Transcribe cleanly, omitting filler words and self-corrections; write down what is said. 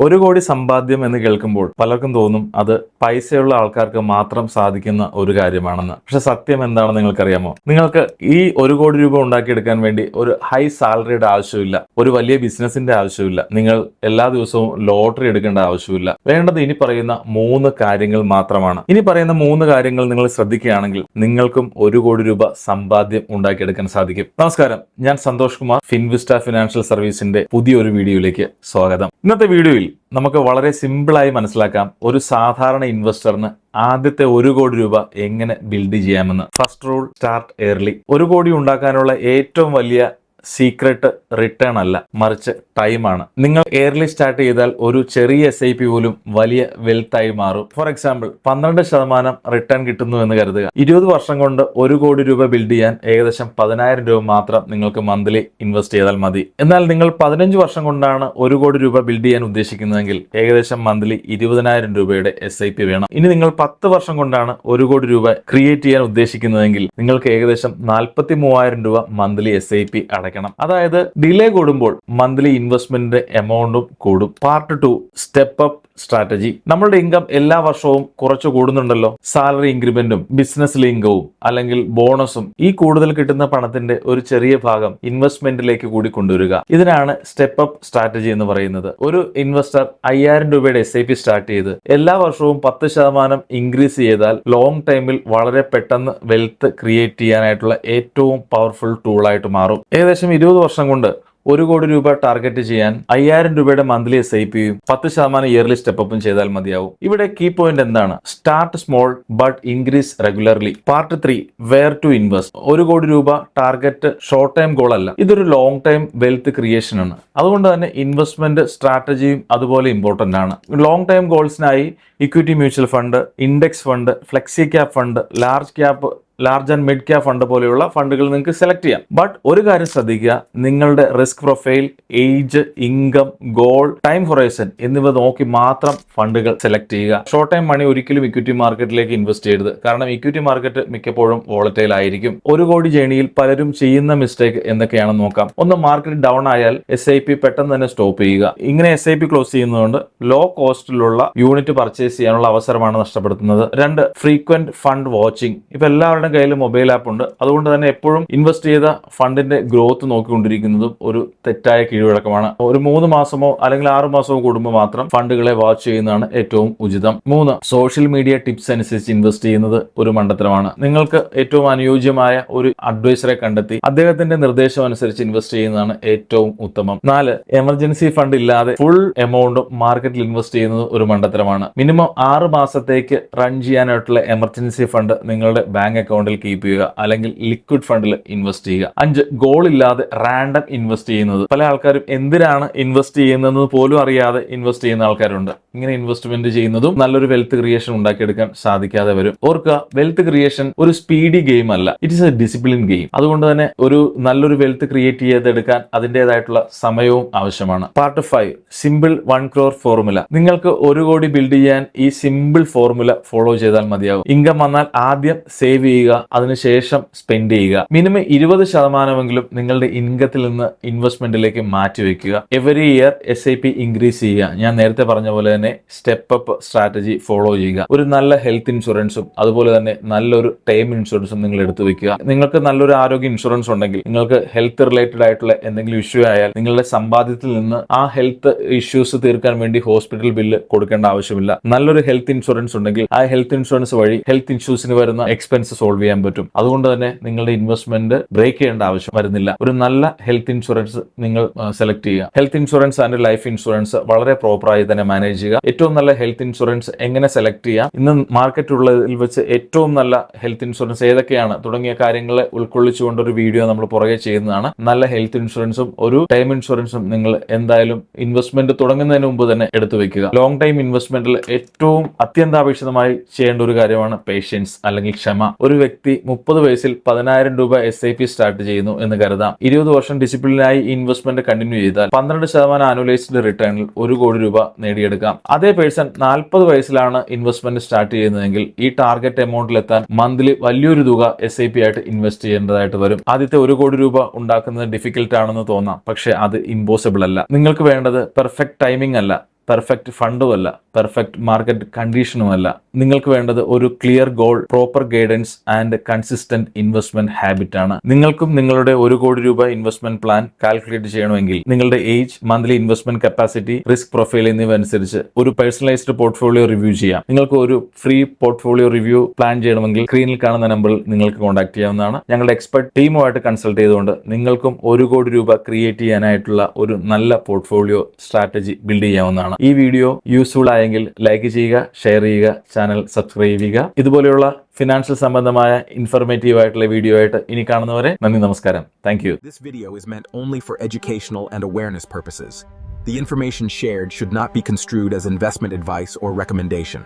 ഒരു കോടി സമ്പാദ്യം എന്ന് കേൾക്കുമ്പോൾ പലർക്കും തോന്നും അത് പൈസയുള്ള ആൾക്കാർക്ക് മാത്രം സാധിക്കുന്ന ഒരു കാര്യമാണെന്ന്. പക്ഷെ സത്യം എന്താണെന്ന് നിങ്ങൾക്കറിയാമോ? നിങ്ങൾക്ക് ഈ ഒരു കോടി രൂപ ഉണ്ടാക്കിയെടുക്കാൻ വേണ്ടി ഒരു ഹൈ സാലറിയുടെ ആവശ്യമില്ല, ഒരു വലിയ ബിസിനസിന്റെ ആവശ്യമില്ല, നിങ്ങൾ എല്ലാ ദിവസവും ലോട്ടറി എടുക്കേണ്ട ആവശ്യമില്ല. വേണ്ടത് ഇനി പറയുന്ന 3 കാര്യങ്ങൾ മാത്രമാണ്. ഇനി പറയുന്ന 3 കാര്യങ്ങൾ നിങ്ങൾ ശ്രദ്ധിക്കുകയാണെങ്കിൽ നിങ്ങൾക്കും ഒരു കോടി രൂപ സമ്പാദ്യം ഉണ്ടാക്കിയെടുക്കാൻ സാധിക്കും. നമസ്കാരം, ഞാൻ സന്തോഷ് കുമാർ, ഫിൻവിസ്റ്റ ഫിനാൻഷ്യൽ സർവീസിന്റെ പുതിയൊരു വീഡിയോയിലേക്ക് സ്വാഗതം. ഇന്നത്തെ വീഡിയോയിൽ നമുക്ക് വളരെ സിമ്പിളായി മനസ്സിലാക്കാം ഒരു സാധാരണ ഇൻവെസ്റ്ററിന് ആദ്യത്തെ 1 കോടി രൂപ എങ്ങനെ ബിൽഡ് ചെയ്യാമെന്ന്. First rule, start early. 1 കോടി ഉണ്ടാക്കാനുള്ള ഏറ്റവും വലിയ സീക്രട്ട് റിട്ടേൺ അല്ല, മറിച്ച് ടൈമാണ്. നിങ്ങൾ എയർലി സ്റ്റാർട്ട് ചെയ്താൽ ഒരു ചെറിയ SIP പോലും വലിയ വെൽത്ത് ആയി മാറും. ഫോർ എക്സാമ്പിൾ 12% റിട്ടേൺ കിട്ടുന്നു എന്ന് കരുതുക. 20 വർഷം കൊണ്ട് 1 കോടി രൂപ ബിൽഡ് ചെയ്യാൻ ഏകദേശം 10,000 രൂപ മാത്രം നിങ്ങൾക്ക് മന്ത്ലി ഇൻവെസ്റ്റ് ചെയ്താൽ മതി. എന്നാൽ നിങ്ങൾ 15 വർഷം കൊണ്ടാണ് 1 കോടി രൂപ ബിൽഡ് ചെയ്യാൻ ഉദ്ദേശിക്കുന്നതെങ്കിൽ ഏകദേശം മന്ത്ലി 20,000 രൂപയുടെ SIP വേണം. ഇനി നിങ്ങൾ 10 വർഷം കൊണ്ടാണ് 1 കോടി രൂപ ക്രിയേറ്റ് ചെയ്യാൻ ഉദ്ദേശിക്കുന്നതെങ്കിൽ നിങ്ങൾക്ക് ഏകദേശം 43,000 രൂപ മന്ത്ലി SIP അടയ്ക്കണം. അതായത് ഡിലേ കൂടുമ്പോൾ മന്ത്ലി ഇൻവെസ്റ്റ്മെന്റ് എമൗണ്ടും കൂടും. Part 2, step up strategy. നമ്മളുടെ ഇൻകം എല്ലാ വർഷവും കുറച്ച് കൂടുന്നുണ്ടല്ലോ. സാലറി ഇൻക്രിമെന്റും ബിസിനസ് ലിങ്കവും അല്ലെങ്കിൽ ബോണസും ഈ കൂടുതൽ കിട്ടുന്ന പണത്തിന്റെ ഒരു ചെറിയ ഭാഗം ഇൻവെസ്റ്റ്മെന്റിലേക്ക് കൂടി കൊണ്ടുവരിക. ഇതിനാണ് സ്റ്റെപ്പ് അപ്പ് സ്ട്രാറ്റജി എന്ന് പറയുന്നത്. ഒരു ഇൻവെസ്റ്റർ 5,000 രൂപയുടെ SIP സ്റ്റാർട്ട് ചെയ്ത് എല്ലാ വർഷവും 10% ഇൻക്രീസ് ചെയ്താൽ ലോങ് ടൈമിൽ വളരെ പെട്ടെന്ന് വെൽത്ത് ക്രിയേറ്റ് ചെയ്യാനായിട്ടുള്ള ഏറ്റവും പവർഫുൾ ടൂളായിട്ട് മാറും. ഏകദേശം 20 വർഷം കൊണ്ട് 1 കോടി രൂപ ടാർഗറ്റ് ചെയ്യാൻ 5,000 രൂപയുടെ മന്ത്ലി SIPയും 10% ഇയർലി സ്റ്റെപ്പും ചെയ്താൽ മതിയാവും. ഇവിടെ കീ പോയിന്റ് എന്താണ്? Start small but increase regularly. Part 3, where to invest. 1 crore രൂപ ടാർഗറ്റ് ഷോർട്ട് ടൈം ഗോൾ അല്ല, ഇതൊരു ലോങ് ടൈം വെൽത്ത് ക്രിയേഷൻ ആണ്. അതുകൊണ്ട് തന്നെ ഇൻവെസ്റ്റ്മെന്റ് സ്ട്രാറ്റജിയും അതുപോലെ ഇമ്പോർട്ടന്റ് ആണ്. ലോങ് ടൈം ഗോൾസിനായി equity mutual fund, index fund, flexi cap fund, large and mid cap fund പോലെയുള്ള ഫണ്ടുകൾ നിങ്ങൾക്ക് സെലക്ട് ചെയ്യാം. ബട്ട് ഒരു കാര്യം ശ്രദ്ധിക്കുക, നിങ്ങളുടെ risk profile, age, income, goal, time horizon എന്നിവ നോക്കി മാത്രം ഫണ്ടുകൾ സെലക്ട് ചെയ്യുക. ഷോർട്ട് ടൈം മണി ഒരിക്കലും ഇക്വിറ്റി മാർക്കറ്റിലേക്ക് ഇൻവെസ്റ്റ് ചെയ്യരുത്. കാരണം ഇക്വിറ്റി മാർക്കറ്റ് മിക്കപ്പോഴും വോളറ്റൈൽ ആയിരിക്കും. 1 കോടി ജേണിയിൽ പലരും ചെയ്യുന്ന മിസ്റ്റേക്ക് എന്തൊക്കെയാണെന്ന് നോക്കാം. ഒന്ന്, മാർക്കറ്റ് ഡൗൺ ആയാൽ SIP പെട്ടെന്ന് തന്നെ സ്റ്റോപ്പ് ചെയ്യുക. ഇങ്ങനെ SIP ക്ലോസ് ചെയ്യുന്നതുകൊണ്ട് ലോ കോസ്റ്റിലുള്ള യൂണിറ്റ് പർച്ചേസ് ചെയ്യാനുള്ള അവസരമാണ് നഷ്ടപ്പെടുത്തുന്നത്. 2, ഫ്രീക്വന്റ് ഫണ്ട് വാച്ചിങ്. ഇപ്പൊ എല്ലാവരുടെ കയ്യിൽ മൊബൈൽ ആപ്പ് ഉണ്ട്. അതുകൊണ്ട് തന്നെ എപ്പോഴും ഇൻവെസ്റ്റ് ചെയ്ത ഫണ്ടിന്റെ ഗ്രോത്ത് നോക്കിക്കൊണ്ടിരിക്കുന്നതും ഒരു തെറ്റായ കീഴ്വഴക്കമാണ്. ഒരു 3 മാസമോ അല്ലെങ്കിൽ 6 മാസമോ കൂടുമ്പോൾ മാത്രം ഫണ്ടുകളെ വാച്ച് ചെയ്യുന്നതാണ് ഏറ്റവും ഉചിതം. 3, സോഷ്യൽ മീഡിയ ടിപ്സ് അനുസരിച്ച് ഇൻവെസ്റ്റ് ചെയ്യുന്നത് ഒരു മണ്ടത്തരമാണ്. നിങ്ങൾക്ക് ഏറ്റവും അനുയോജ്യമായ ഒരു അഡ്വൈസറെ കണ്ടെത്തി അദ്ദേഹത്തിന്റെ നിർദ്ദേശം അനുസരിച്ച് ഇൻവെസ്റ്റ് ചെയ്യുന്നതാണ് ഏറ്റവും ഉത്തമം. 4, എമർജൻസി ഫണ്ട് ഇല്ലാതെ ഫുൾ എമൗണ്ടും മാർക്കറ്റിൽ ഇൻവെസ്റ്റ് ചെയ്യുന്നത് ഒരു മണ്ടത്തരമാണ്. മിനിമം 6 മാസത്തേക്ക് റൺ ചെയ്യാനായിട്ടുള്ള എമർജൻസി ഫണ്ട് നിങ്ങളുടെ ബാങ്ക് അക്കൗണ്ടിൽ കീപ്പ് ചെയ്യുക, അല്ലെങ്കിൽ ലിക്വിഡ് ഫണ്ടിൽ ഇൻവെസ്റ്റ് ചെയ്യുക. 5, ഗോൾ ഇല്ലാതെ റാൻഡം ഇൻവെസ്റ്റ് ചെയ്യുന്നത്. പല ആൾക്കാരും എന്തിനാണ് ഇൻവെസ്റ്റ് ചെയ്യുന്നതെന്ന് പോലും അറിയാതെ ഇൻവെസ്റ്റ് ചെയ്യുന്ന ആൾക്കാരുണ്ട്. ഇങ്ങനെ ഇൻവെസ്റ്റ്മെന്റ് ചെയ്യുന്നതും നല്ലൊരു വെൽത്ത് ക്രിയേഷൻ ഉണ്ടാക്കിയെടുക്കാൻ സാധിക്കാതെ വരും. ഓർക്കുക, വെൽത്ത് ക്രിയേഷൻ ഒരു സ്പീഡി ഗെയിം അല്ല, it is A discipline game. അതുകൊണ്ട് തന്നെ ഒരു നല്ലൊരു വെൽത്ത് ക്രിയേറ്റ് ചെയ്തെടുക്കാൻ അതിൻ്റെതായിട്ടുള്ള സമയവും ആവശ്യമാണ്. Part 5, simple 1 crore formula. നിങ്ങൾക്ക് 1 കോടി ബിൽഡ് ചെയ്യാൻ ഈ സിമ്പിൾ ഫോർമുല ഫോളോ ചെയ്താൽ മതിയാവും. ഇൻകം വന്നാൽ ആദ്യം സേവ് ചെയ്യുക, അതിനുശേഷം സ്പെൻഡ് ചെയ്യുക. മിനിമം 20% നിങ്ങളുടെ ഇൻകത്തിൽ നിന്ന് ഇൻവെസ്റ്റ്മെന്റിലേക്ക് മാറ്റിവെക്കുക. എവറി ഇയർ SIP ഇൻക്രീസ് ചെയ്യുക. ഞാൻ നേരത്തെ പറഞ്ഞ പോലെ തന്നെ സ്റ്റെപ്പ് അപ്പ് സ്ട്രാറ്റജി ഫോളോ ചെയ്യുക. ഒരു നല്ല ഹെൽത്ത് ഇൻഷുറൻസും അതുപോലെ തന്നെ നല്ലൊരു ടൈം ഇൻഷുറൻസും നിങ്ങൾ എടുത്തു വെക്കുക. നിങ്ങൾക്ക് നല്ലൊരു ആരോഗ്യ ഇൻഷുറൻസ് ഉണ്ടെങ്കിൽ നിങ്ങൾക്ക് ഹെൽത്ത് റിലേറ്റഡ് ആയിട്ടുള്ള എന്തെങ്കിലും ഇഷ്യൂ ആയാൽ നിങ്ങളുടെ സമ്പാദ്യത്തിൽ നിന്ന് ആ ഹെൽത്ത് ഇഷ്യൂസ് തീർക്കാൻ വേണ്ടി ഹോസ്പിറ്റൽ ബില്ല് കൊടുക്കേണ്ട ആവശ്യമില്ല. നല്ലൊരു ഹെൽത്ത് ഇൻഷുറൻസ് ഉണ്ടെങ്കിൽ ആ ഹെൽത്ത് ഇൻഷുറൻസ് വഴി ഹെൽത്ത് ഇഷ്യൂസിന് വരുന്ന എക്സ്പെൻസ് സോൾവ് ചെയ്യാൻ പറ്റും. അതുകൊണ്ട് തന്നെ നിങ്ങളുടെ ഇൻവെസ്റ്റ്മെന്റ് ബ്രേക്ക് ചെയ്യേണ്ട ആവശ്യം വരുന്നില്ല. ഒരു നല്ല ഹെൽത്ത് ഇൻഷുറൻസ് നിങ്ങൾ സെലക്ട് ചെയ്യുക. Health insurance and life insurance വളരെ പ്രോപ്പറായി തന്നെ മാനേജ് ചെയ്യുക. ഏറ്റവും നല്ല ഹെൽത്ത് ഇൻഷുറൻസ് എങ്ങനെ സെലക്ട് ചെയ്യാം, ഇന്ന് മാർക്കറ്റ് ഉള്ളതിൽ വെച്ച് ഏറ്റവും നല്ല ഹെൽത്ത് ഇൻഷുറൻസ് ഏതൊക്കെയാണ് തുടങ്ങിയ കാര്യങ്ങളെ ഉൾക്കൊള്ളിച്ചുകൊണ്ട് ഒരു വീഡിയോ നമ്മൾ പുറകെ ചെയ്യുന്നതാണ്. നല്ല ഹെൽത്ത് ഇൻഷുറൻസും ഒരു ടൈം ഇൻഷുറൻസും നിങ്ങൾ എന്തായാലും ഇൻവെസ്റ്റ്മെന്റ് തുടങ്ങുന്നതിന് മുമ്പ് തന്നെ എടുത്തു വെക്കുക. ലോങ് ടൈം ഇൻവെസ്റ്റ്മെന്റിൽ ഏറ്റവും അത്യന്താപേക്ഷിതമായി ചെയ്യേണ്ട ഒരു കാര്യമാണ് പേഷ്യൻസ് അല്ലെങ്കിൽ ക്ഷമ. ഒരു വ്യക്തി 30 വയസ്സിൽ 10,000 രൂപ SIP സ്റ്റാർട്ട് ചെയ്യുന്നു എന്ന് കരുതാം. 20 വർഷം ഡിസിപ്ലിനായി ഇൻവെസ്റ്റ്മെന്റ് കണ്ടിന്യൂ ചെയ്താൽ 12% ആനുവലൈസ്ഡ് റിട്ടേണിൽ 1 കോടി രൂപ നേടിയെടുക്കാം. അതേ പേഴ്സൺ 40 വയസ്സിലാണ് ഇൻവെസ്റ്റ്മെന്റ് സ്റ്റാർട്ട് ചെയ്യുന്നതെങ്കിൽ ഈ ടാർഗറ്റ് എമൗണ്ടിൽ എത്താൻ മന്ത്ലി വലിയൊരു തുക SIP ആയിട്ട് ഇൻവെസ്റ്റ് ചെയ്യേണ്ടതായിട്ട് വരും. ആദ്യത്തെ 1 കോടി രൂപ ഉണ്ടാക്കുന്നത് ഡിഫിക്കൽട്ട് ആണെന്ന് തോന്നാം, പക്ഷെ അത് ഇമ്പോസിബിൾ അല്ല. നിങ്ങൾക്ക് വേണ്ടത് പെർഫെക്റ്റ് ടൈമിംഗ് അല്ല, പെർഫെക്റ്റ് ഫണ്ടുമല്ല, പെർഫെക്റ്റ് മാർക്കറ്റ് കണ്ടീഷനുമല്ല. നിങ്ങൾക്ക് വേണ്ടത് ഒരു clear goal, proper guidance and consistent investment habit ആണ്. നിങ്ങൾക്കും നിങ്ങളുടെ 1 കോടി രൂപ ഇൻവെസ്റ്റ്മെന്റ് പ്ലാൻ കാൽക്കുലേറ്റ് ചെയ്യണമെങ്കിൽ നിങ്ങളുടെ age, monthly investment capacity, risk profile എന്നിവ അനുസരിച്ച് ഒരു പേഴ്സണലൈസ്ഡ് പോർട്ട്ഫോളിയോ റിവ്യൂ ചെയ്യാം. നിങ്ങൾക്ക് ഒരു ഫ്രീ പോർട്ട്ഫോളിയോ റിവ്യൂ പ്ലാൻ ചെയ്യണമെങ്കിൽ സ്ക്രീനിൽ കാണുന്ന നമ്പറിൽ നിങ്ങൾക്ക് കോൺടാക്ട് ചെയ്യാവുന്നതാണ്. ഞങ്ങളുടെ എക്സ്പെർട്ട് ടീമുമായിട്ട് കൺസൾട്ട് ചെയ്തുകൊണ്ട് നിങ്ങൾക്കും 1 കോടി രൂപ ക്രിയേറ്റ് ചെയ്യാനായിട്ടുള്ള ഒരു നല്ല പോർട്ട്ഫോളിയോ സ്ട്രാറ്റജി ബിൽഡ് ചെയ്യാവുന്നതാണ്. ഈ വീഡിയോ യൂസ്ഫുൾ ആയെങ്കിൽ ലൈക്ക് ചെയ്യുക, ഷെയർ ചെയ്യുക, ചാനൽ സബ്സ്ക്രൈബ് ചെയ്യുക. ഇതുപോലെയുള്ള ഫിനാൻഷ്യൽ സംബന്ധമായ ഇൻഫർമേറ്റീവ് ആയിട്ടുള്ള വീഡിയോ ആയിട്ട് ഇനി കാണുന്നവരെ നന്ദി, നമസ്കാരം. Thank you. This video is meant only for educational and awareness purposes. The information shared should not be construed as investment advice or recommendation.